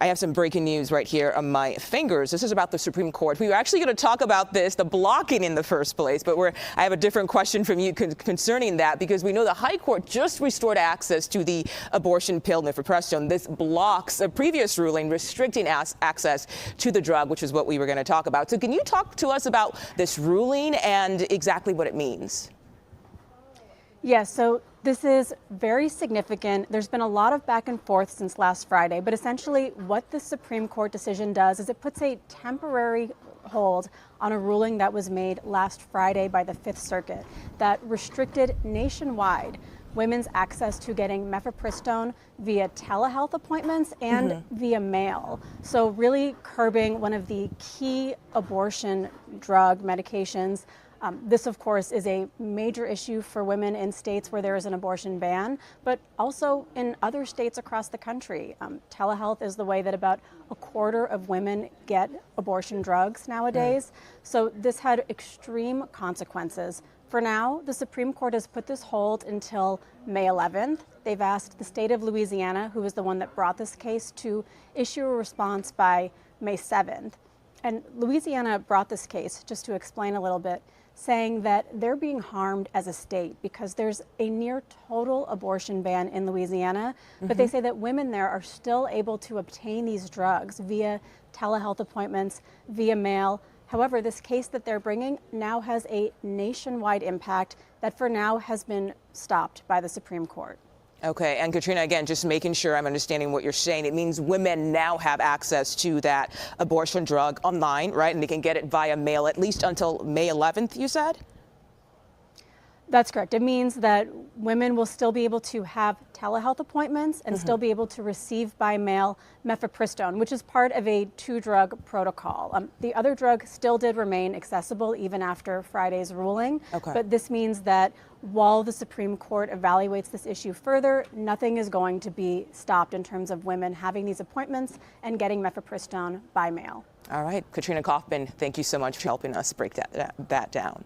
I have some breaking news right here on my fingers. This is about the Supreme Court. We were actually going to talk about this, the blocking in the first place, but I have a different question from you concerning that, because we know the High Court just restored access to the abortion pill Mifepristone. This blocks a previous ruling restricting access to the drug, which is what we were going to talk about. So can you talk to us about this ruling and exactly what it means? Yes, so this is very significant. There's been a lot of back and forth since last Friday, but essentially what the Supreme Court decision does is it puts a temporary hold on a ruling that was made last Friday by the Fifth Circuit that restricted nationwide women's access to getting Mifepristone via telehealth appointments and via mail. So really curbing one of the key abortion drug medications. This, of course, is a major issue for women in states where there is an abortion ban, but also in other states across the country. Telehealth is the way that about a quarter of women get abortion drugs nowadays. So this had extreme consequences. For now, the Supreme Court has put this hold until May 11th. They've asked the state of Louisiana, who is the one that brought this case, to issue a response by May 7th. And Louisiana brought this case, just to explain a little bit, saying that they're being harmed as a state because there's a near total abortion ban in Louisiana, but they say that women there are still able to obtain these drugs via telehealth appointments, via mail. However, this case that they're bringing now has a nationwide impact that for now has been stopped by the Supreme Court. Okay, and Katrina, again, just making sure I'm understanding what you're saying. It means women now have access to that abortion drug online, right? And they can get it via mail at least until May 11th, you said? That's correct. It means that women will still be able to have telehealth appointments and still be able to receive by mail Mifepristone, which is part of a two-drug protocol. The other drug still did remain accessible even after Friday's ruling, but this means that while the Supreme Court evaluates this issue further, nothing is going to be stopped in terms of women having these appointments and getting Mifepristone by mail. All right, Katrina Kaufman, thank you so much for helping us break that down.